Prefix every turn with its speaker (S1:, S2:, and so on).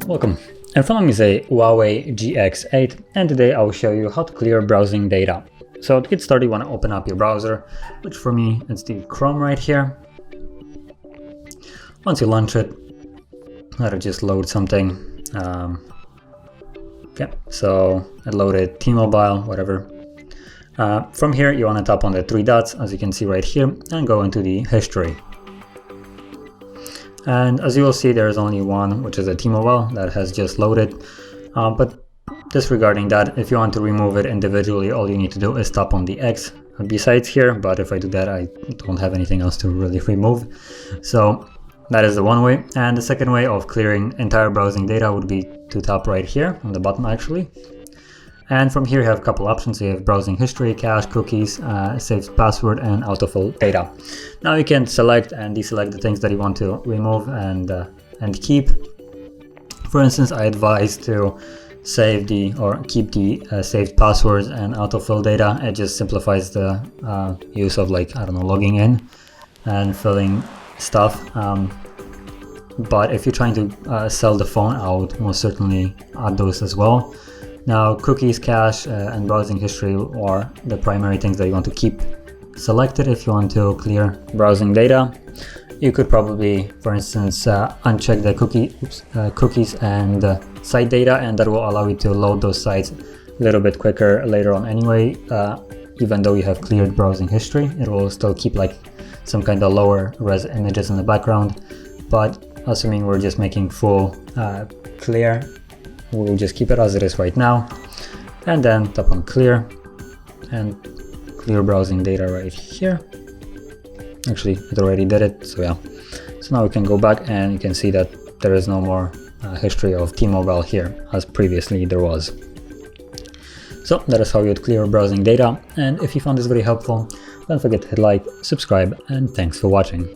S1: Welcome. In front of me is a HUAWEI GX8, and today I will show you how to clear browsing data. So to get started, you want to open up your browser, which for me it's the Chrome right here. Once you launch it, let it just load something. So it loaded T-Mobile, whatever. From here, you want to tap on the three dots, as you can see right here, and go into the history. And as you will see, there is only one, which is a T-Mobile that has just loaded. But disregarding that, if you want to remove it individually, all you need to do is tap on the X besides here. But if I do that, I don't have anything else to really remove. So that is the one way. And the second way of clearing entire browsing data would be to tap right here on the bottom actually. And from here you have a couple options. You have browsing history, cache, cookies, saved password, and autofill data. Now you can select and deselect the things that you want to remove and keep. For instance, I advise to save keep the saved passwords and autofill data. It just simplifies the use of, like, I don't know, logging in and filling stuff. But if you're trying to sell the phone, I would most certainly add those as well. Now, cookies, cache, and browsing history are the primary things that you want to keep selected if you want to clear browsing data. You could probably, for instance, uncheck the cookies and site data, and that will allow you to load those sites a little bit quicker later on anyway. Even though you have cleared browsing history, it will still keep like some kind of lower res images in the background. But assuming we're just making full clear, we'll just keep it as it is right now, and then tap on clear and clear browsing data right here. Actually, it already did it, so yeah. So now we can go back and you can see that there is no more history of T-Mobile here as previously there was. So that is how you would clear browsing data, and if you found this very helpful, don't forget to hit like, subscribe, and thanks for watching.